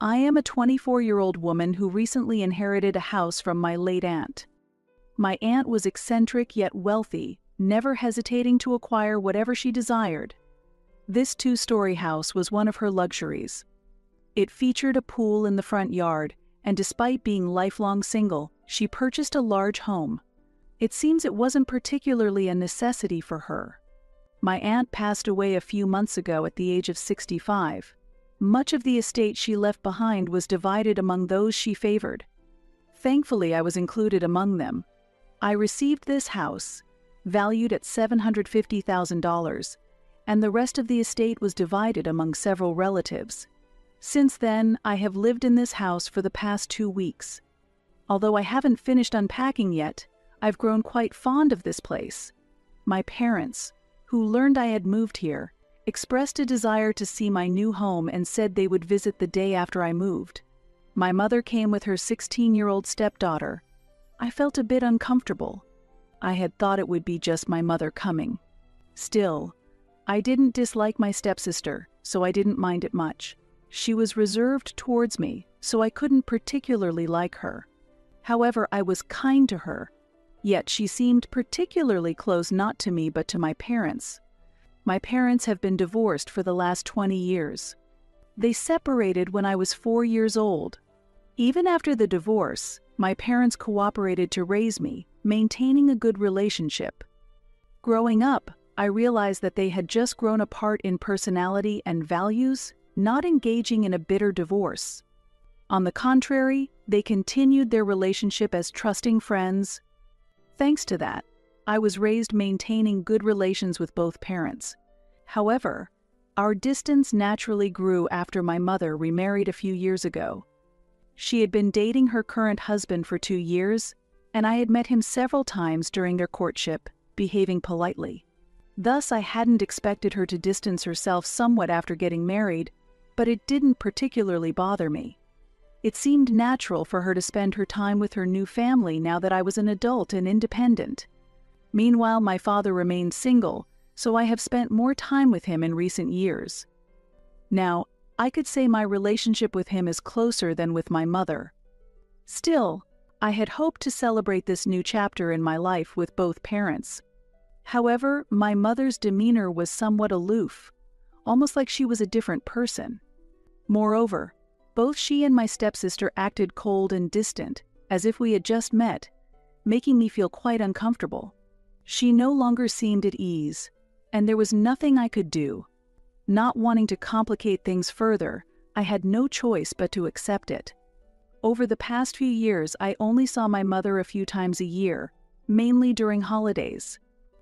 I am a 24-year-old woman who recently inherited a house from my late aunt. My aunt was eccentric yet wealthy, never hesitating to acquire whatever she desired. This two-story house was one of her luxuries. It featured a pool in the front yard, and despite being lifelong single, she purchased a large home. It seems it wasn't particularly a necessity for her. My aunt passed away a few months ago at the age of 65. Much of the estate she left behind was divided among those she favored. Thankfully, I was included among them. I received this house, valued at $750,000, and the rest of the estate was divided among several relatives. Since then, I have lived in this house for the past 2 weeks. Although I haven't finished unpacking yet, I've grown quite fond of this place. My parents, who learned I had moved here, expressed a desire to see my new home and said they would visit the day after I moved. My mother came with her 16-year-old stepdaughter. I felt a bit uncomfortable. I had thought it would be just my mother coming. Still, I didn't dislike my stepsister, so I didn't mind it much. She was reserved towards me, so I couldn't particularly like her. However, I was kind to her, yet she seemed particularly close not to me but to my parents. My parents have been divorced for the last 20 years. They separated when I was 4 years old. Even after the divorce, my parents cooperated to raise me, maintaining a good relationship. Growing up, I realized that they had just grown apart in personality and values, not engaging in a bitter divorce. On the contrary, they continued their relationship as trusting friends. Thanks to that, I was raised maintaining good relations with both parents. However, our distance naturally grew after my mother remarried a few years ago. She had been dating her current husband for 2 years, and I had met him several times during their courtship, behaving politely. Thus, I hadn't expected her to distance herself somewhat after getting married, but it didn't particularly bother me. It seemed natural for her to spend her time with her new family now that I was an adult and independent. Meanwhile, my father remained single, so I have spent more time with him in recent years. Now, I could say my relationship with him is closer than with my mother. Still, I had hoped to celebrate this new chapter in my life with both parents. However, my mother's demeanor was somewhat aloof, almost like she was a different person. Moreover, both she and my stepsister acted cold and distant, as if we had just met, making me feel quite uncomfortable. She no longer seemed at ease, and there was nothing I could do. Not wanting to complicate things further, I had no choice but to accept it. Over the past few years, I only saw my mother a few times a year, mainly during holidays.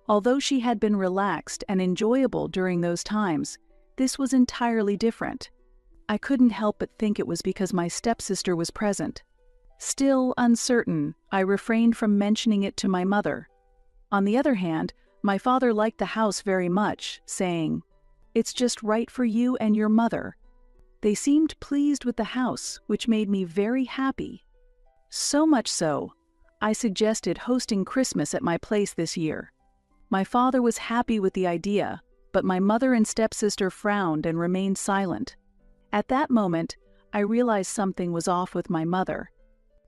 Although she had been relaxed and enjoyable during those times, this was entirely different. I couldn't help but think it was because my stepsister was present. Still uncertain, I refrained from mentioning it to my mother. On the other hand, my father liked the house very much, saying, "It's just right for you and your mother." They seemed pleased with the house, which made me very happy. So much so, I suggested hosting Christmas at my place this year. My father was happy with the idea, but my mother and stepsister frowned and remained silent. At that moment, I realized something was off with my mother.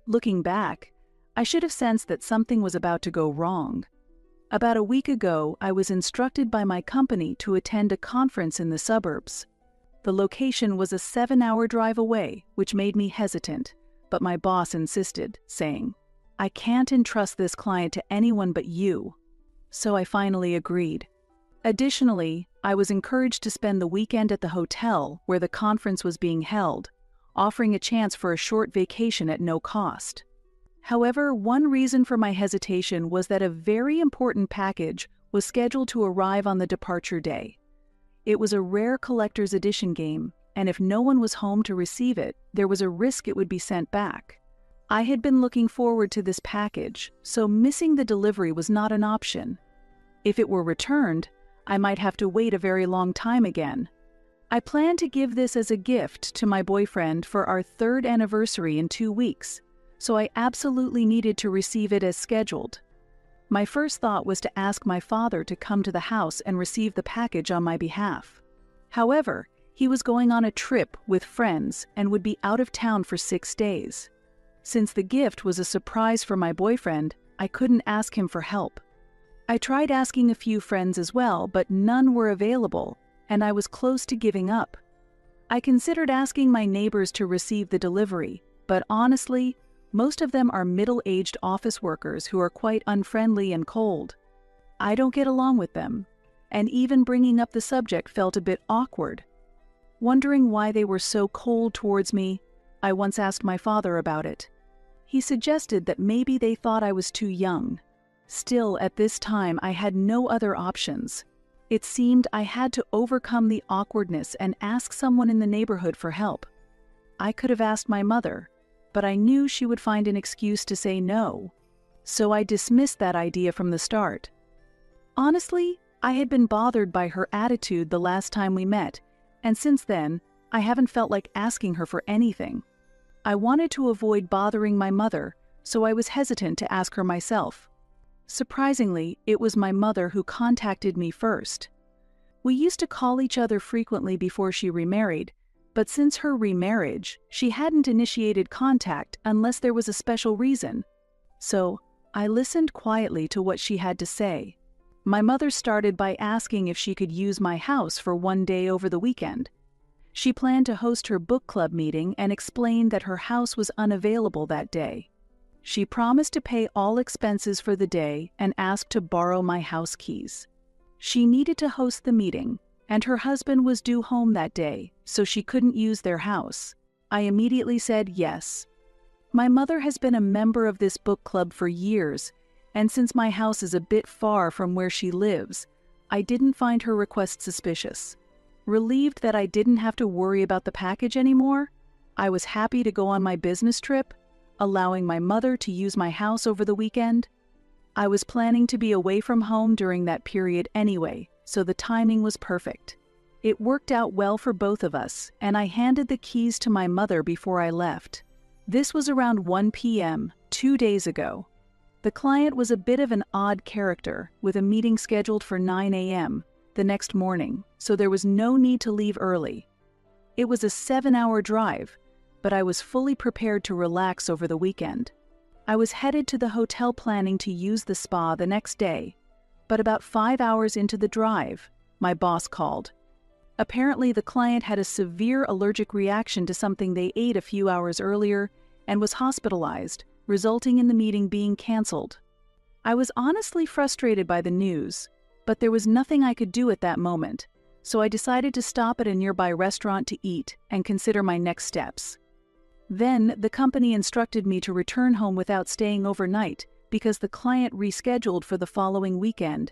Looking back, I should have sensed that something was about to go wrong. About a week ago, I was instructed by my company to attend a conference in the suburbs. The location was a 7-hour drive away, which made me hesitant, but my boss insisted, saying, "I can't entrust this client to anyone but you." So I finally agreed. Additionally, I was encouraged to spend the weekend at the hotel where the conference was being held, offering a chance for a short vacation at no cost. However, one reason for my hesitation was that a very important package was scheduled to arrive on the departure day. It was a rare collector's edition game, and if no one was home to receive it, there was a risk it would be sent back. I had been looking forward to this package, so missing the delivery was not an option. If it were returned, I might have to wait a very long time again. I planned to give this as a gift to my boyfriend for our 3rd anniversary in 2 weeks, so I absolutely needed to receive it as scheduled. My first thought was to ask my father to come to the house and receive the package on my behalf. However, He was going on a trip with friends and would be out of town for 6 days. Since the gift was a surprise for my boyfriend, I couldn't ask him for help. I tried asking a few friends as well, but none were available, and I was close to giving up. I considered asking my neighbors to receive the delivery, but honestly, most of them are middle-aged office workers who are quite unfriendly and cold. I don't get along with them, and even bringing up the subject felt a bit awkward. Wondering why they were so cold towards me, I once asked my father about it. He suggested that maybe they thought I was too young. Still, at this time, I had no other options. It seemed I had to overcome the awkwardness and ask someone in the neighborhood for help. I could have asked my mother, but I knew she would find an excuse to say no. So I dismissed that idea from the start. Honestly, I had been bothered by her attitude the last time we met, and since then, I haven't felt like asking her for anything. I wanted to avoid bothering my mother, so I was hesitant to ask her myself. Surprisingly, it was my mother who contacted me first. We used to call each other frequently before she remarried, but since her remarriage, she hadn't initiated contact unless there was a special reason. So, I listened quietly to what she had to say. My mother started by asking if she could use my house for one day over the weekend. She planned to host her book club meeting and explained that her house was unavailable that day. She promised to pay all expenses for the day and asked to borrow my house keys. She needed to host the meeting, and her husband was due home that day, so she couldn't use their house. I immediately said yes. My mother has been a member of this book club for years, and since my house is a bit far from where she lives, I didn't find her request suspicious. Relieved that I didn't have to worry about the package anymore, I was happy to go on my business trip, allowing my mother to use my house over the weekend. I was planning to be away from home during that period anyway, so the timing was perfect. It worked out well for both of us, and I handed the keys to my mother before I left. This was around 1 p.m., 2 days ago. The client was a bit of an odd character, with a meeting scheduled for 9 a.m. the next morning, so there was no need to leave early. It was a 7-hour drive, but I was fully prepared to relax over the weekend. I was headed to the hotel planning to use the spa the next day, but about 5 hours into the drive, my boss called. Apparently, the client had a severe allergic reaction to something they ate a few hours earlier and was hospitalized, resulting in the meeting being canceled. I was honestly frustrated by the news, but there was nothing I could do at that moment, so I decided to stop at a nearby restaurant to eat and consider my next steps. Then, the company instructed me to return home without staying overnight because the client rescheduled for the following weekend,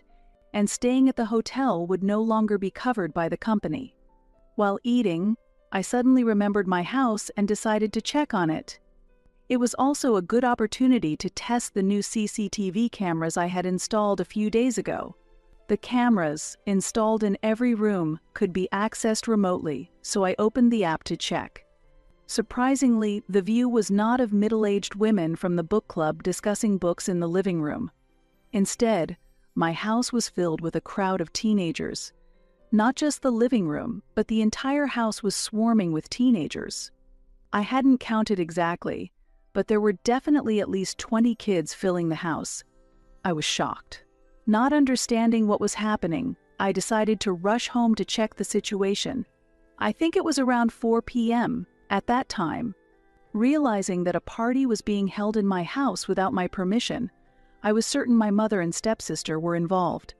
and staying at the hotel would no longer be covered by the company. While eating, I suddenly remembered my house and decided to check on it. It was also a good opportunity to test the new CCTV cameras I had installed a few days ago. The cameras, installed in every room, could be accessed remotely, so I opened the app to check. Surprisingly, the view was not of middle-aged women from the book club discussing books in the living room. Instead, my house was filled with a crowd of teenagers. Not just the living room, but the entire house was swarming with teenagers. I hadn't counted exactly, but there were definitely at least 20 kids filling the house. I was shocked. Not understanding what was happening, I decided to rush home to check the situation. I think it was around 4 p.m. at that time. Realizing that a party was being held in my house without my permission, I was certain my mother and stepsister were involved.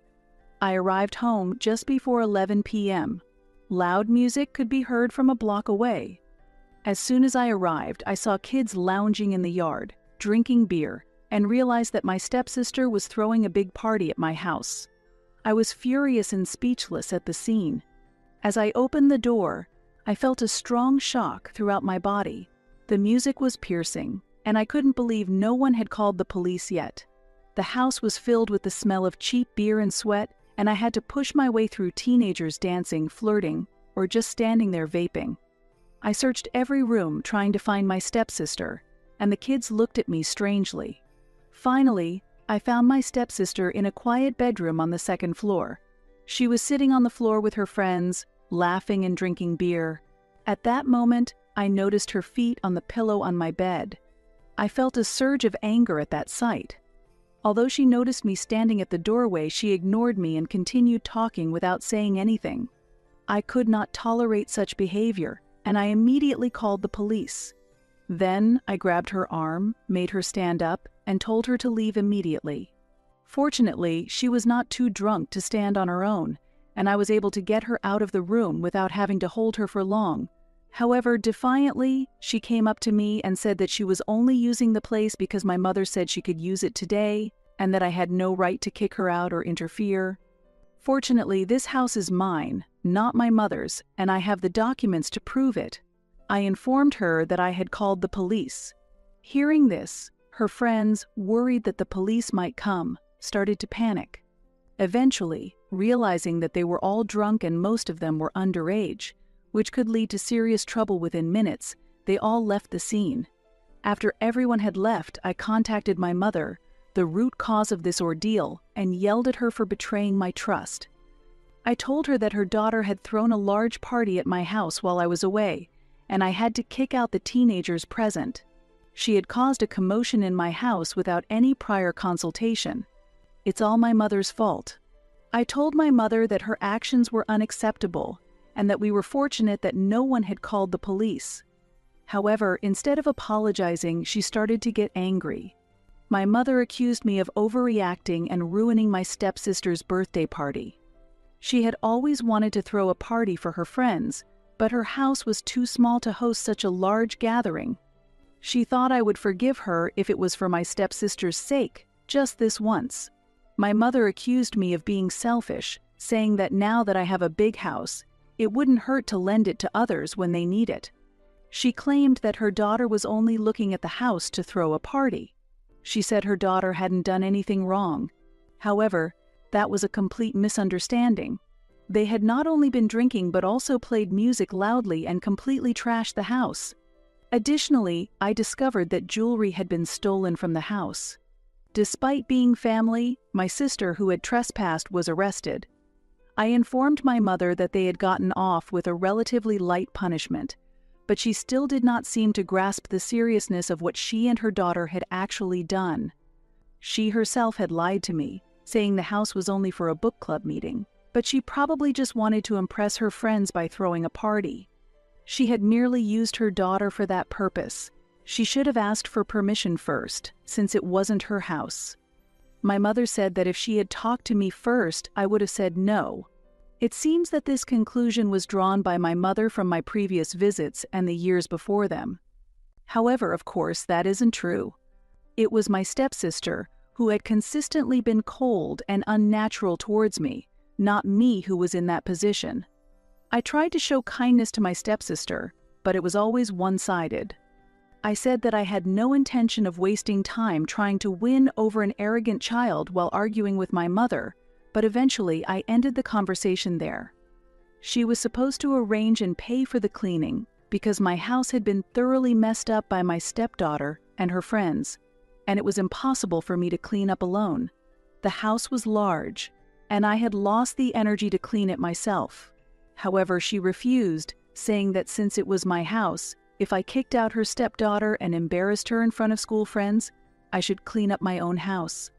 I arrived home just before 11 p.m. Loud music could be heard from a block away. As soon as I arrived, I saw kids lounging in the yard, drinking beer, and realized that my stepsister was throwing a big party at my house. I was furious and speechless at the scene. As I opened the door, I felt a strong shock throughout my body. The music was piercing, and I couldn't believe no one had called the police yet. The house was filled with the smell of cheap beer and sweat, and I had to push my way through teenagers dancing, flirting, or just standing there vaping. I searched every room trying to find my stepsister, and the kids looked at me strangely. Finally, I found my stepsister in a quiet bedroom on the second floor. She was sitting on the floor with her friends, laughing and drinking beer. At that moment, I noticed her feet on the pillow on my bed. I felt a surge of anger at that sight. Although she noticed me standing at the doorway, she ignored me and continued talking without saying anything. I could not tolerate such behavior, and I immediately called the police. Then I grabbed her arm, made her stand up, and told her to leave immediately. Fortunately, she was not too drunk to stand on her own, and I was able to get her out of the room without having to hold her for long. However, defiantly, she came up to me and said that she was only using the place because my mother said she could use it today, and that I had no right to kick her out or interfere. Fortunately, this house is mine, not my mother's, and I have the documents to prove it. I informed her that I had called the police. Hearing this, her friends, worried that the police might come, started to panic. Eventually, realizing that they were all drunk and most of them were underage, which could lead to serious trouble within minutes, they all left the scene. After everyone had left, I contacted my mother, the root cause of this ordeal, and yelled at her for betraying my trust. I told her that her daughter had thrown a large party at my house while I was away, and I had to kick out the teenagers present. She had caused a commotion in my house without any prior consultation. It's all my mother's fault. I told my mother that her actions were unacceptable, and that we were fortunate that no one had called the police. However, instead of apologizing, she started to get angry. My mother accused me of overreacting and ruining my stepsister's birthday party. She had always wanted to throw a party for her friends, but her house was too small to host such a large gathering. She thought I would forgive her if it was for my stepsister's sake, just this once. My mother accused me of being selfish, saying that now that I have a big house, it wouldn't hurt to lend it to others when they need it. She claimed that her daughter was only looking at the house to throw a party. She said her daughter hadn't done anything wrong. However, that was a complete misunderstanding. They had not only been drinking but also played music loudly and completely trashed the house. Additionally, I discovered that jewelry had been stolen from the house. Despite being family, my sister who had trespassed was arrested. I informed my mother that they had gotten off with a relatively light punishment, but she still did not seem to grasp the seriousness of what she and her daughter had actually done. She herself had lied to me, saying the house was only for a book club meeting, but she probably just wanted to impress her friends by throwing a party. She had merely used her daughter for that purpose. She should have asked for permission first, since it wasn't her house. My mother said that if she had talked to me first, I would have said no. It seems that this conclusion was drawn by my mother from my previous visits and the years before them. However, of course, that isn't true. It was my stepsister who had consistently been cold and unnatural towards me, not me who was in that position. I tried to show kindness to my stepsister, but it was always one-sided. I said that I had no intention of wasting time trying to win over an arrogant child while arguing with my mother, but eventually I ended the conversation there. She was supposed to arrange and pay for the cleaning because my house had been thoroughly messed up by my stepdaughter and her friends, and it was impossible for me to clean up alone. The house was large, and I had lost the energy to clean it myself. However, she refused, saying that since it was my house, if I kicked out her stepdaughter and embarrassed her in front of school friends, I should clean up my own house.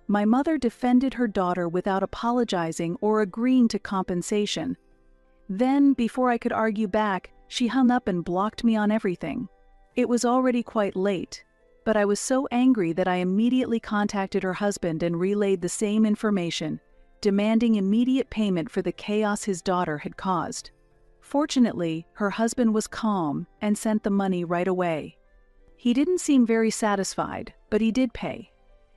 My mother defended her daughter without apologizing or agreeing to compensation. Then, before I could argue back, she hung up and blocked me on everything. It was already quite late, but I was so angry that I immediately contacted her husband and relayed the same information, demanding immediate payment for the chaos his daughter had caused. Fortunately, her husband was calm and sent the money right away. He didn't seem very satisfied, but he did pay.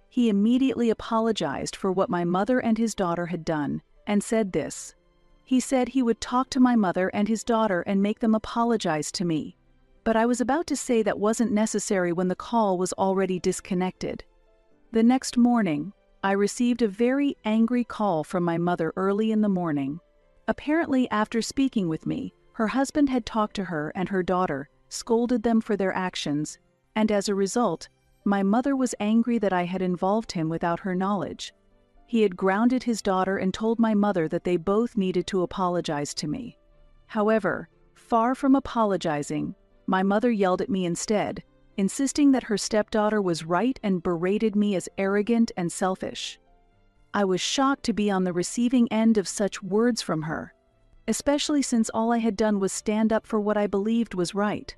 He immediately apologized for what my mother and his daughter had done, and said this. He said he would talk to my mother and his daughter and make them apologize to me. But I was about to say that wasn't necessary when the call was already disconnected. The next morning, I received a very angry call from my mother early in the morning. Apparently, after speaking with me, her husband had talked to her and her daughter, scolded them for their actions, and as a result, my mother was angry that I had involved him without her knowledge. He had grounded his daughter and told my mother that they both needed to apologize to me. However, far from apologizing, my mother yelled at me instead, insisting that her stepdaughter was right and berated me as arrogant and selfish. I was shocked to be on the receiving end of such words from her, especially since all I had done was stand up for what I believed was right.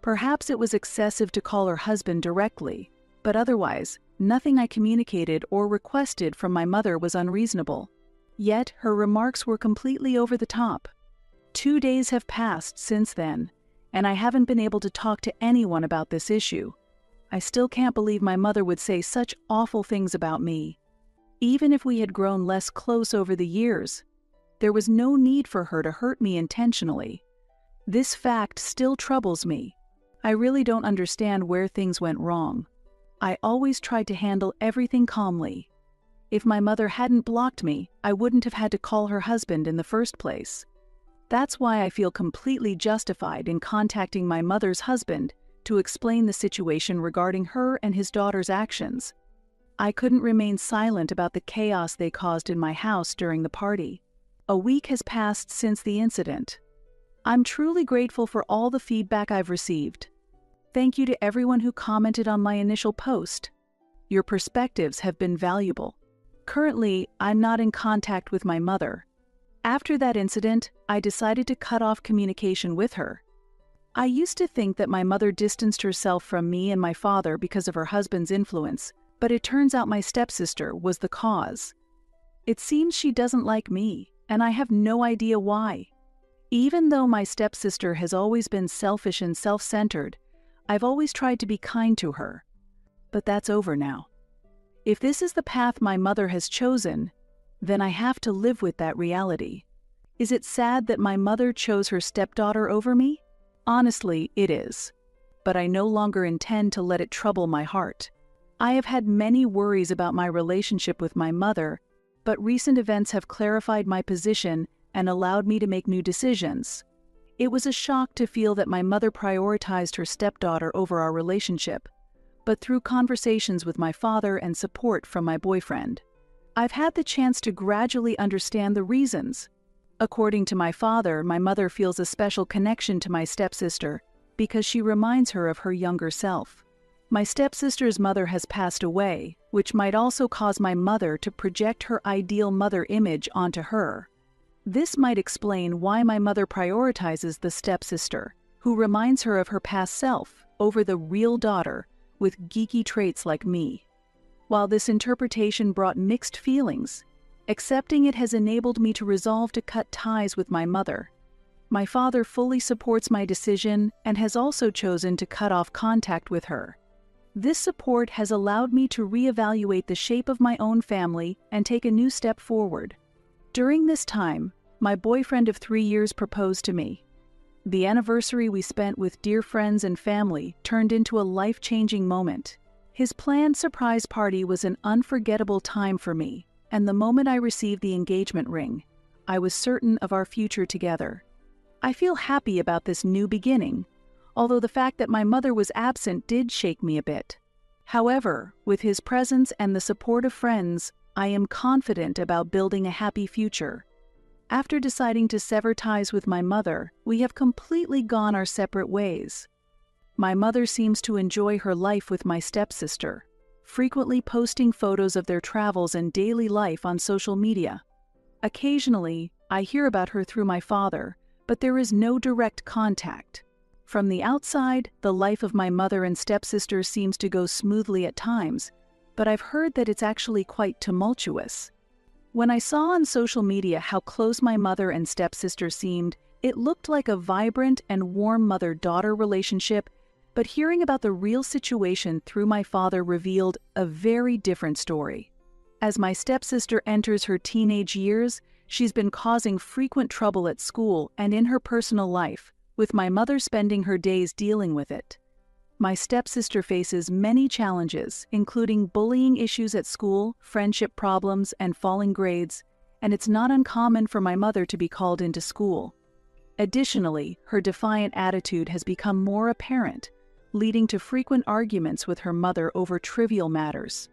Perhaps it was excessive to call her husband directly, but otherwise, nothing I communicated or requested from my mother was unreasonable. Yet her remarks were completely over the top. 2 days have passed since then, and I haven't been able to talk to anyone about this issue. I still can't believe my mother would say such awful things about me. Even if we had grown less close over the years, there was no need for her to hurt me intentionally. This fact still troubles me. I really don't understand where things went wrong. I always tried to handle everything calmly. If my mother hadn't blocked me, I wouldn't have had to call her husband in the first place. That's why I feel completely justified in contacting my mother's husband to explain the situation regarding her and his daughter's actions. I couldn't remain silent about the chaos they caused in my house during the party. A week has passed since the incident. I'm truly grateful for all the feedback I've received. Thank you to everyone who commented on my initial post. Your perspectives have been valuable. Currently, I'm not in contact with my mother. After that incident, I decided to cut off communication with her. I used to think that my mother distanced herself from me and my father because of her husband's influence, but it turns out my stepsister was the cause. It seems she doesn't like me, and I have no idea why. Even though my stepsister has always been selfish and self-centered, I've always tried to be kind to her. But that's over now. If this is the path my mother has chosen, then I have to live with that reality. Is it sad that my mother chose her stepdaughter over me? Honestly, it is. But I no longer intend to let it trouble my heart. I have had many worries about my relationship with my mother, but recent events have clarified my position and allowed me to make new decisions. It was a shock to feel that my mother prioritized her stepdaughter over our relationship, but through conversations with my father and support from my boyfriend, I've had the chance to gradually understand the reasons. According to my father, my mother feels a special connection to my stepsister because she reminds her of her younger self. My stepsister's mother has passed away, which might also cause my mother to project her ideal mother image onto her. This might explain why my mother prioritizes the stepsister, who reminds her of her past self, over the real daughter with geeky traits like me. While this interpretation brought mixed feelings, accepting it has enabled me to resolve to cut ties with my mother. My father fully supports my decision and has also chosen to cut off contact with her. This support has allowed me to reevaluate the shape of my own family and take a new step forward. During this time, my boyfriend of 3 years proposed to me. The anniversary we spent with dear friends and family turned into a life-changing moment. His planned surprise party was an unforgettable time for me, and the moment I received the engagement ring, I was certain of our future together. I feel happy about this new beginning, although the fact that my mother was absent did shake me a bit. However, with his presence and the support of friends, I am confident about building a happy future. After deciding to sever ties with my mother, we have completely gone our separate ways. My mother seems to enjoy her life with my stepsister, frequently posting photos of their travels and daily life on social media. Occasionally, I hear about her through my father, but there is no direct contact. From the outside, the life of my mother and stepsister seems to go smoothly at times, but I've heard that it's actually quite tumultuous. When I saw on social media how close my mother and stepsister seemed, it looked like a vibrant and warm mother-daughter relationship, but hearing about the real situation through my father revealed a very different story. As my stepsister enters her teenage years, she's been causing frequent trouble at school and in her personal life, with my mother spending her days dealing with it. My stepsister faces many challenges, including bullying issues at school, friendship problems, and falling grades, and it's not uncommon for my mother to be called into school. Additionally, her defiant attitude has become more apparent, leading to frequent arguments with her mother over trivial matters.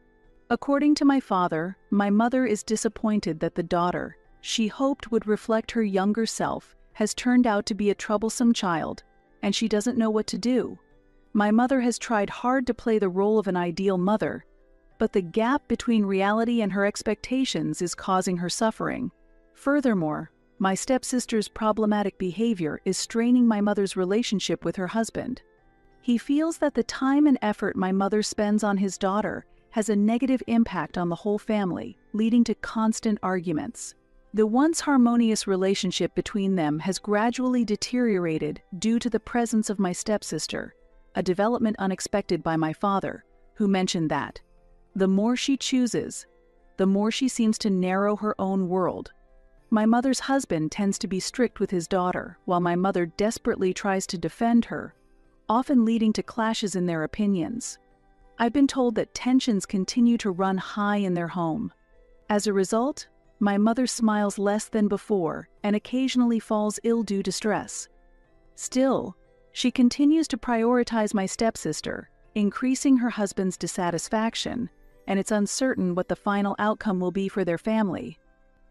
According to my father, my mother is disappointed that the daughter she hoped would reflect her younger self has turned out to be a troublesome child, and she doesn't know what to do. My mother has tried hard to play the role of an ideal mother, but the gap between reality and her expectations is causing her suffering. Furthermore, my stepsister's problematic behavior is straining my mother's relationship with her husband. He feels that the time and effort my mother spends on his daughter has a negative impact on the whole family, leading to constant arguments. The once harmonious relationship between them has gradually deteriorated due to the presence of my stepsister, a development unexpected by my father, who mentioned that the more she chooses, the more she seems to narrow her own world. My mother's husband tends to be strict with his daughter, while my mother desperately tries to defend her, often leading to clashes in their opinions. I've been told that tensions continue to run high in their home. As a result, my mother smiles less than before and occasionally falls ill due to stress. Still, she continues to prioritize my stepsister, increasing her husband's dissatisfaction, and it's uncertain what the final outcome will be for their family.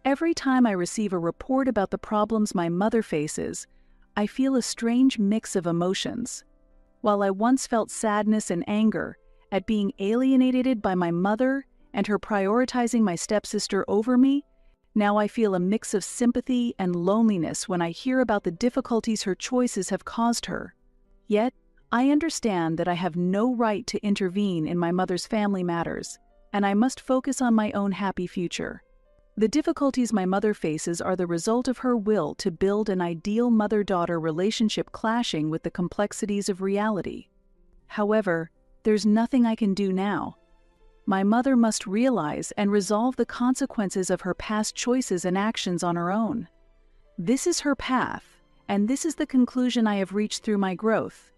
Every time I receive a report about the problems my mother faces, I feel a strange mix of emotions. While I once felt sadness and anger at being alienated by my mother and her prioritizing my stepsister over me, now I feel a mix of sympathy and loneliness when I hear about the difficulties her choices have caused her. Yet, I understand that I have no right to intervene in my mother's family matters, and I must focus on my own happy future. The difficulties my mother faces are the result of her will to build an ideal mother-daughter relationship clashing with the complexities of reality. However, there's nothing I can do now. My mother must realize and resolve the consequences of her past choices and actions on her own. This is her path, and this is the conclusion I have reached through my growth.